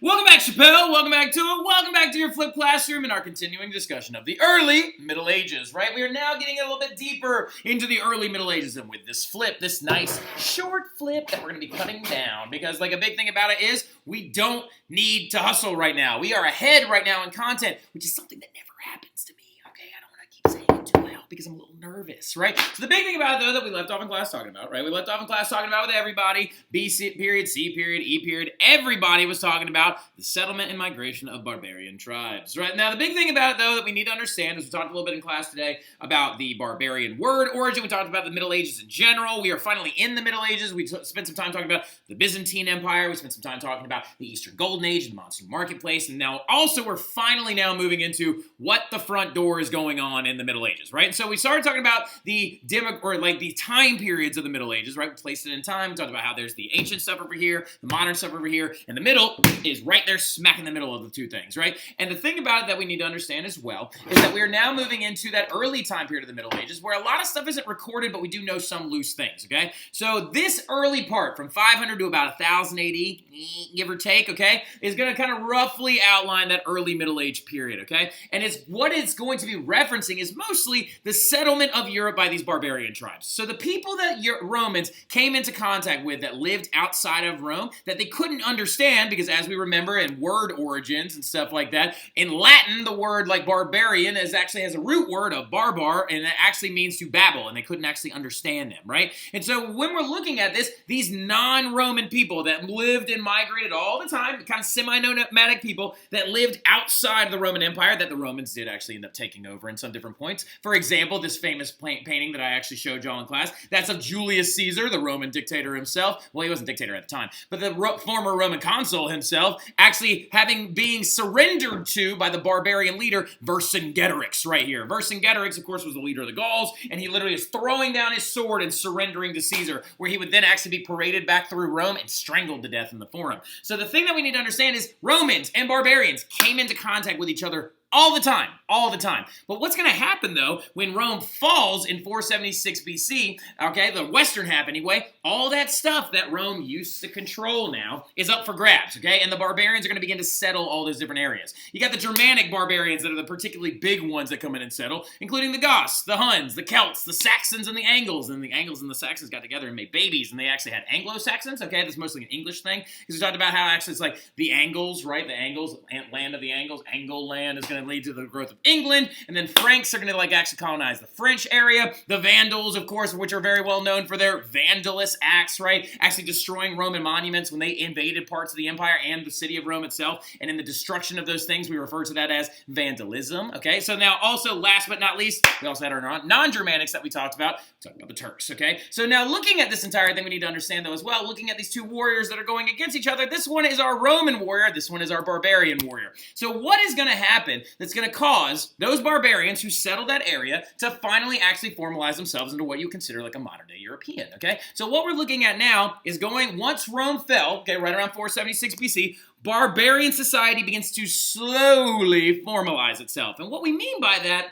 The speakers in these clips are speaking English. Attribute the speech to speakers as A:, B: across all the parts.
A: Welcome back, Chappelle. Welcome back to it. Welcome back to your flipped classroom and our continuing discussion of the early Middle Ages, right? We are now getting a little bit deeper into the early Middle Ages, and with this flip, this nice short flip that we're going to be cutting down, because like a big thing about it is we don't need to hustle right now. We are ahead right now in content, which is something that never happens to me, okay? I don't want to keep saying it too loud because I'm a little nervous, right? So the big thing about it, though, that we left off in class talking about, right? We left off in class talking about with everybody, B period, C period, E period, everybody was talking about the settlement and migration of barbarian tribes, right? Now, the big thing about it, though, that we need to understand is we talked a little bit in class today about the barbarian word origin. We talked about the Middle Ages in general. We are finally in the Middle Ages. We spent some time talking about the Byzantine Empire. We spent some time talking about the Eastern Golden Age, the monsoon marketplace, and now also we're finally now moving into what the front door is going on in the Middle Ages, right? And so we started talking about the the time periods of the Middle Ages, right? We placed it in time. We talked about how there's the ancient stuff over here, the modern stuff over here, and the middle is right there smack in the middle of the two things, right? And the thing about it that we need to understand as well is that we are now moving into that early time period of the Middle Ages where a lot of stuff isn't recorded, but we do know some loose things, okay? So this early part from 500 to about 1000 AD, give or take, okay, is going to kind of roughly outline that early Middle Age period, okay? And what it's going to be referencing is mostly the settlement of Europe by these barbarian tribes. So the people that Romans came into contact with that lived outside of Rome that they couldn't understand because, as we remember in word origins and stuff like that, in Latin the word like barbarian actually has a root word of barbar, and it actually means to babble, and they couldn't actually understand them, right? And so when we're looking at this, these non-Roman people that lived and migrated all the time, kind of semi-nomadic people that lived outside the Roman Empire that the Romans did actually end up taking over in some different points. For example, this famous painting that I actually showed y'all in class, that's of Julius Caesar, the Roman dictator himself. Well, he wasn't dictator at the time, but the former Roman consul himself, actually being surrendered to by the barbarian leader Vercingetorix right here. Vercingetorix, of course, was the leader of the Gauls, and he literally is throwing down his sword and surrendering to Caesar, where he would then actually be paraded back through Rome and strangled to death in the Forum. So the thing that we need to understand is Romans and barbarians came into contact with each other all the time. But what's going to happen, though, when Rome falls in 476 BC, okay, the western half anyway, all that stuff that Rome used to control now is up for grabs, okay? And the barbarians are going to begin to settle all those different areas. You got the Germanic barbarians that are the particularly big ones that come in and settle, including the Goths, the Huns, the Celts, the Saxons, and the Angles. And the Angles and the Saxons got together and made babies, and they actually had Anglo-Saxons, okay? That's mostly an English thing, because we talked about how actually it's like the Angles, right? The Angles, land of the Angles, Angle land is going to lead to the growth of England, and then Franks are going to actually colonize the French area. The Vandals, of course, which are very well known for their vandalous acts, right? Actually destroying Roman monuments when they invaded parts of the empire and the city of Rome itself, and in the destruction of those things, we refer to that as vandalism, okay? So now also, last but not least, we also had our non-Germanics that we talked about. Talking about the Turks, okay? So now looking at this entire thing, we need to understand, though, as well, looking at these two warriors that are going against each other, this one is our Roman warrior, this one is our barbarian warrior. So what is going to happen that's going to cause those barbarians who settle that area to finally actually formalize themselves into what you consider like a modern-day European, okay? So what we're looking at now is once Rome fell, okay, right around 476 BC, barbarian society begins to slowly formalize itself. And what we mean by that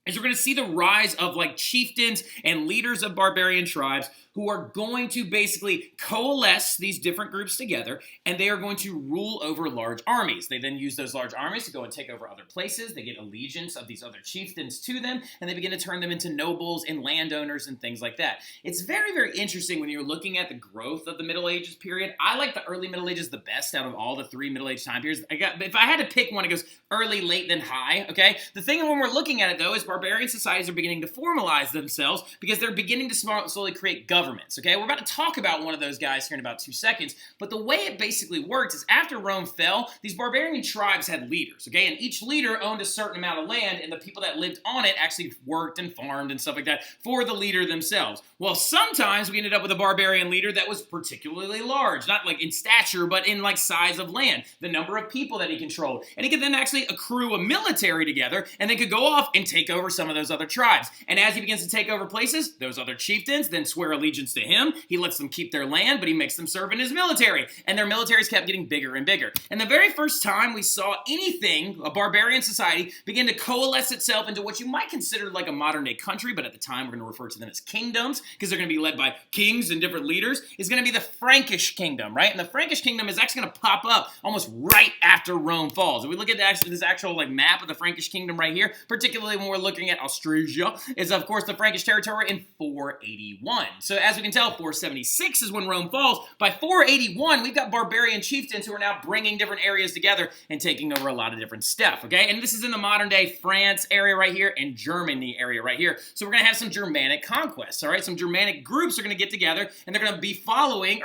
A: is we're going to see the rise of like chieftains and leaders of barbarian tribes who are going to basically coalesce these different groups together, and they are going to rule over large armies. They then use those large armies to go and take over other places. They get allegiance of these other chieftains to them, and they begin to turn them into nobles and landowners and things like that. It's very, very interesting when you're looking at the growth of the Middle Ages period. I like the early Middle Ages the best out of all the three Middle Age time periods. If I had to pick one, it goes early, late, then high, okay? The thing when we're looking at it, though, is barbarian societies are beginning to formalize themselves because they're beginning to slowly create governments, okay? We're about to talk about one of those guys here in about 2 seconds, but the way it basically works is after Rome fell, these barbarian tribes had leaders, okay? And each leader owned a certain amount of land, and the people that lived on it actually worked and farmed and stuff like that for the leader themselves. Well, sometimes we ended up with a barbarian leader that was particularly large, not like in stature, but in like size of land, the number of people that he controlled. And he could then actually accrue a military together, and they could go off and take over some of those other tribes. And as he begins to take over places, those other chieftains then swear allegiance allegiance to him. He lets them keep their land, but he makes them serve in his military. And their militaries kept getting bigger and bigger. And the very first time we saw anything, a barbarian society, begin to coalesce itself into what you might consider like a modern-day country, but at the time we're going to refer to them as kingdoms, because they're going to be led by kings and different leaders, is going to be the Frankish kingdom, right? And the Frankish kingdom is actually going to pop up almost right after Rome falls. If we look at this actual like map of the Frankish kingdom right here, particularly when we're looking at Austrasia, is of course the Frankish territory in 481. So as we can tell, 476 is when Rome falls. By 481, we've got barbarian chieftains who are now bringing different areas together and taking over a lot of different stuff, okay? And this is in the modern-day France area right here and Germany area right here. So we're going to have some Germanic conquests, all right? Some Germanic groups are going to get together, and they're going to be following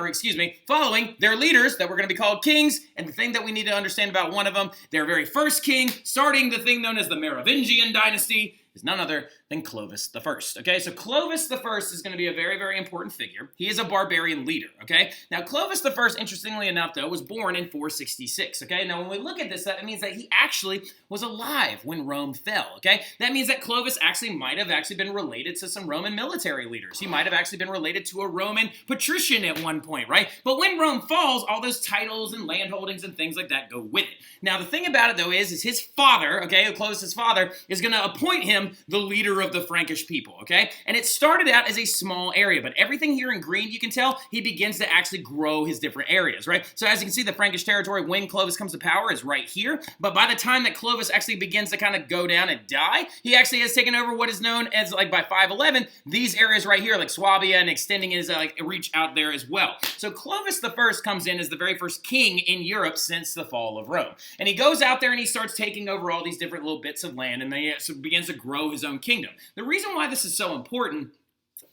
A: their leaders that were going to be called kings. And the thing that we need to understand about one of them, their very first king, starting the thing known as the Merovingian dynasty, is none other than Clovis I, okay? So Clovis I is going to be a very, very important figure. He is a barbarian leader, okay? Now, Clovis I, interestingly enough, though, was born in 466, okay? Now, when we look at this, that means that he actually was alive when Rome fell, okay? That means that Clovis might have been related to some Roman military leaders. He might have actually been related to a Roman patrician at one point, right? But when Rome falls, all those titles and landholdings and things like that go with it. Now, the thing about it, though, is his father, okay, Clovis' father, is going to appoint him the leader of the Frankish people, okay? And it started out as a small area, but everything here in green, you can tell, he begins to actually grow his different areas, right? So as you can see, the Frankish territory, when Clovis comes to power, is right here. But by the time that Clovis actually begins to kind of go down and die, he actually has taken over what is known as, like, by 511, these areas right here, like Swabia, and extending his, reach out there as well. So Clovis I comes in as the very first king in Europe since the fall of Rome. And he goes out there and he starts taking over all these different little bits of land, and he begins to grow his own kingdom. The reason why this is so important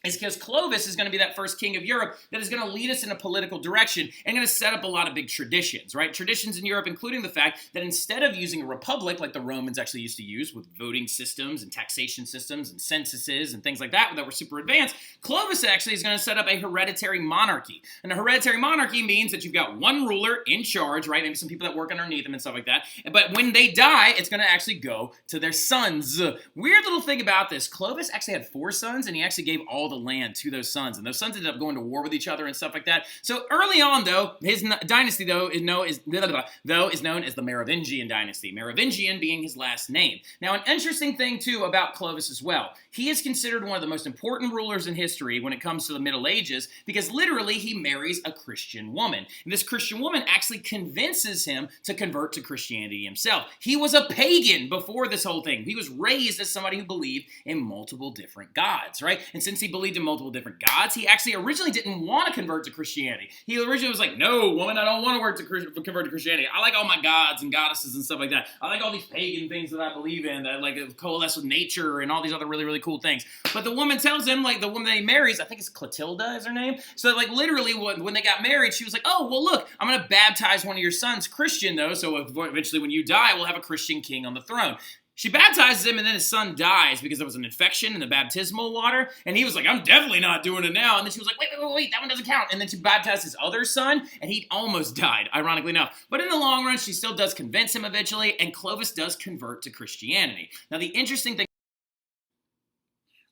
A: is because Clovis is going to be that first king of Europe that is going to lead us in a political direction and going to set up a lot of big traditions, right? Traditions in Europe, including the fact that instead of using a republic like the Romans actually used to use with voting systems and taxation systems and censuses and things like that were super advanced, Clovis actually is going to set up a hereditary monarchy. And a hereditary monarchy means that you've got one ruler in charge, right? Maybe some people that work underneath them and stuff like that. But when they die, it's going to actually go to their sons. Weird little thing about this, Clovis actually had 4 sons, and he actually gave all the land to those sons, and those sons ended up going to war with each other and stuff like that. So early on, though, his dynasty, though, is known as the Merovingian dynasty, Merovingian being his last name. Now, an interesting thing, too, about Clovis as well, he is considered one of the most important rulers in history when it comes to the Middle Ages, because literally he marries a Christian woman, and this Christian woman actually convinces him to convert to Christianity himself. He was a pagan before this whole thing. He was raised as somebody who believed in multiple different gods, right? And since he believed in multiple different gods, he actually originally didn't want to convert to Christianity. He originally was like, no, woman, I don't want to convert to Christianity. I like all my gods and goddesses and stuff like that. I like all these pagan things that I believe in that like coalesce with nature and all these other really, really cool things. But the woman tells him, like the woman that he marries, I think it's Clotilda is her name. So like literally when they got married, she was like, oh, well, look, I'm going to baptize one of your sons Christian though. So eventually when you die, we'll have a Christian king on the throne. She baptizes him, and then his son dies because there was an infection in the baptismal water. And he was like, I'm definitely not doing it now. And then she was like, wait, that one doesn't count. And then she baptized his other son, and he almost died, ironically enough. But in the long run, she still does convince him eventually, and Clovis does convert to Christianity. Now, the interesting thing,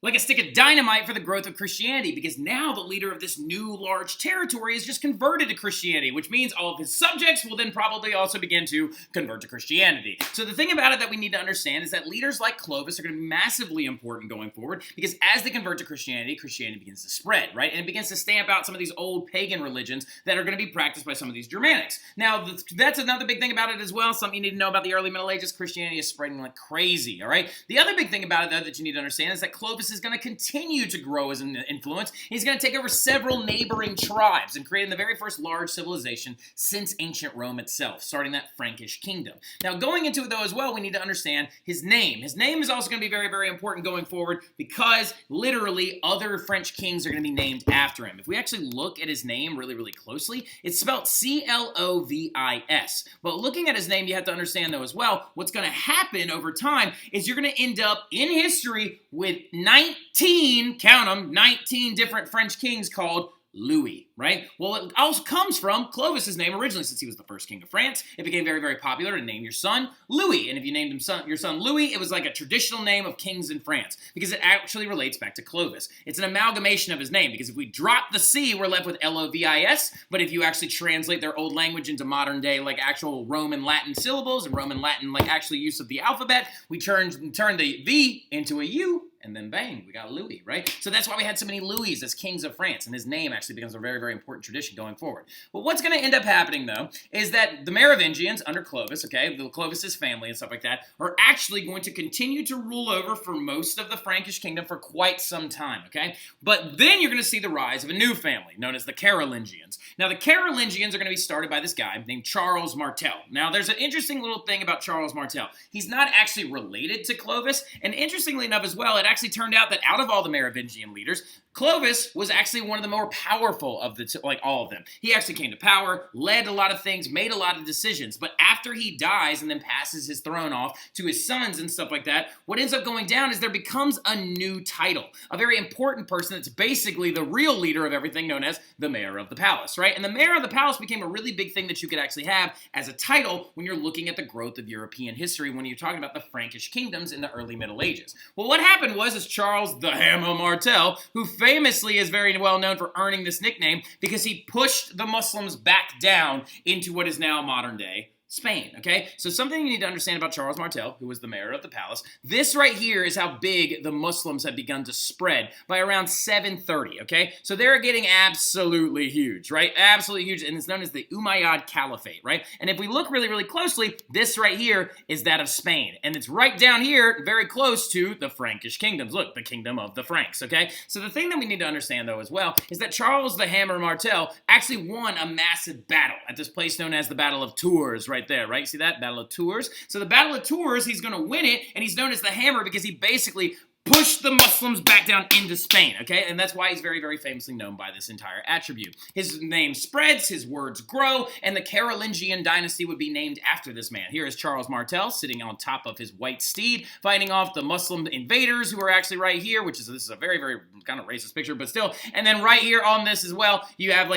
A: like a stick of dynamite for the growth of Christianity, because now the leader of this new large territory is just converted to Christianity, which means all of his subjects will then probably also begin to convert to Christianity. So the thing about it that we need to understand is that leaders like Clovis are going to be massively important going forward, because as they convert to Christianity, Christianity begins to spread, right? And it begins to stamp out some of these old pagan religions that are going to be practiced by some of these Germanics. Now, that's another big thing about it as well. Something you need to know about the early Middle Ages, Christianity is spreading like crazy, all right? The other big thing about it, though, that you need to understand is that Clovis is going to continue to grow as an influence. He's going to take over several neighboring tribes and creating the very first large civilization since ancient Rome itself, starting that Frankish kingdom. Now, going into it, though, as well, we need to understand his name. His name is also going to be very, very important going forward because literally other French kings are going to be named after him. If we actually look at his name really, really closely, it's spelled C-L-O-V-I-S. But looking at his name, you have to understand, though, as well, what's going to happen over time is you're going to end up in history with 19, count them, 19 different French kings called Louis, right? Well, it also comes from Clovis's name originally, since he was the first king of France. It became very, very popular to name your son Louis. And if you named your son Louis, it was like a traditional name of kings in France, because it actually relates back to Clovis. It's an amalgamation of his name, because if we drop the C, we're left with Lovis. But if you actually translate their old language into modern day, like actual Roman Latin syllables and Roman Latin, like actual use of the alphabet, we turn the V into a U, and then bang, we got Louis, right? So that's why we had so many Louis as kings of France, and his name actually becomes a very, very important tradition going forward. But what's going to end up happening, though, is that the Merovingians under Clovis, okay, the Clovis's family and stuff like that, are actually going to continue to rule over for most of the Frankish kingdom for quite some time, okay? But then you're going to see the rise of a new family known as the Carolingians. Now, the Carolingians are going to be started by this guy named Charles Martel. Now, there's an interesting little thing about Charles Martel. He's not actually related to Clovis, and interestingly enough as well, it actually turned out that out of all the Merovingian leaders, Clovis was actually one of the more powerful of all of them. He actually came to power, led a lot of things, made a lot of decisions. But after he dies and then passes his throne off to his sons and stuff like that, what ends up going down is there becomes a new title, a very important person that's basically the real leader of everything, known as the mayor of the palace, right? And the mayor of the palace became a really big thing that you could actually have as a title when you're looking at the growth of European history, when you're talking about the Frankish kingdoms in the early Middle Ages. Well, what happened was Charles the Hammer Martel, who famously is very well known for earning this nickname because he pushed the Muslims back down into what is now modern day Spain, okay? So something you need to understand about Charles Martel, who was the mayor of the palace, this right here is how big the Muslims had begun to spread by around 730, okay? So they're getting absolutely huge, right? Absolutely huge, and it's known as the Umayyad Caliphate, right? And if we look really, really closely, this right here is that of Spain, and it's right down here, very close to the Frankish kingdoms. Look, the kingdom of the Franks, okay? So the thing that we need to understand, though, as well, is that Charles the Hammer Martel actually won a massive battle at this place known as the Battle of Tours, right there, right? See that? Battle of Tours. So the Battle of Tours, he's going to win it, and he's known as the Hammer because he basically pushed the Muslims back down into Spain, okay? And that's why he's very, very famously known by this entire attribute. His name spreads, his words grow, and the Carolingian dynasty would be named after this man. Here is Charles Martel sitting on top of his white steed, fighting off the Muslim invaders who are actually right here, this is a very, very kind of racist picture, but still. And then right here on this as well, you have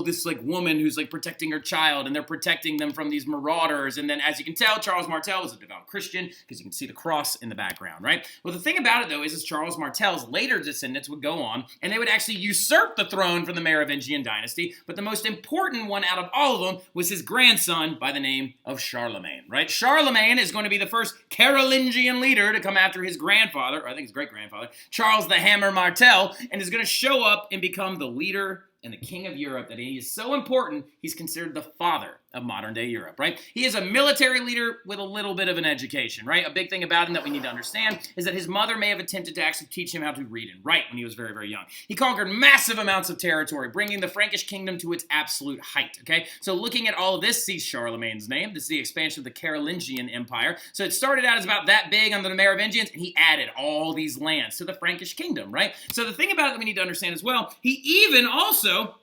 A: this woman who's protecting her child, and they're protecting them from these marauders. And then as you can tell, Charles Martel was a devout Christian because you can see the cross in the background, right? Well, the thing about it, though, is Charles Martel's later descendants would go on, and they would actually usurp the throne from the Merovingian dynasty, but the most important one out of all of them was his grandson by the name of Charlemagne, right? Charlemagne is going to be the first Carolingian leader to come after his grandfather, or I think his great-grandfather, Charles the Hammer Martel, and is going to show up and become the leader and the king of Europe, that he is so important, he's considered the father of modern-day Europe, right? He is a military leader with a little bit of an education, right? A big thing about him that we need to understand is that his mother may have attempted to actually teach him how to read and write when he was very, very young. He conquered massive amounts of territory, bringing the Frankish kingdom to its absolute height, okay? So looking at all of this, see Charlemagne's name. This is the expansion of the Carolingian Empire. So it started out as about that big under the Merovingians, and he added all these lands to the Frankish kingdom, right? So the thing about it that we need to understand as well, he even also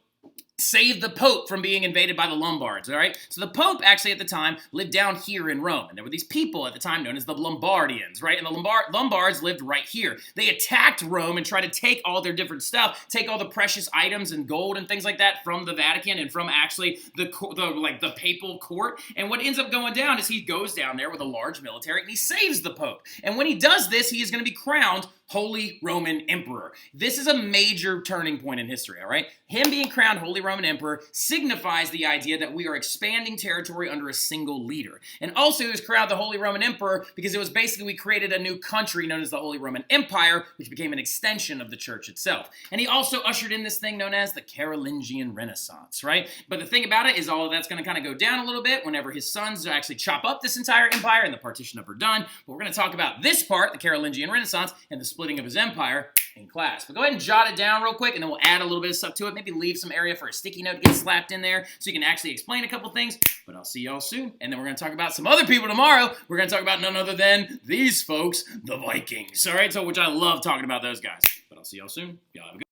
A: saved the Pope from being invaded by the Lombards, all right? So the Pope actually at the time lived down here in Rome, and there were these people at the time known as the Lombardians, right? And the Lombards lived right here. They attacked Rome and tried to take all their different stuff, take all the precious items and gold and things like that from the Vatican and from actually the papal court. And what ends up going down is he goes down there with a large military and he saves the Pope. And when he does this, he is going to be crowned Holy Roman Emperor. This is a major turning point in history, all right? Him being crowned Holy Roman Emperor signifies the idea that we are expanding territory under a single leader. And also he was crowned the Holy Roman Emperor because it was basically we created a new country known as the Holy Roman Empire, which became an extension of the church itself. And he also ushered in this thing known as the Carolingian Renaissance, right? But the thing about it is all of that's going to kind of go down a little bit whenever his sons actually chop up this entire empire and the partition of Verdun. But we're going to talk about this part, the Carolingian Renaissance, and the splitting of his empire in class. But go ahead and jot it down real quick, and then we'll add a little bit of stuff to it. Maybe leave some area for a sticky note to get slapped in there so you can actually explain a couple things. But I'll see y'all soon. And then we're going to talk about some other people tomorrow. We're going to talk about none other than these folks, the Vikings. All right, so which I love talking about those guys. But I'll see y'all soon. Y'all have a good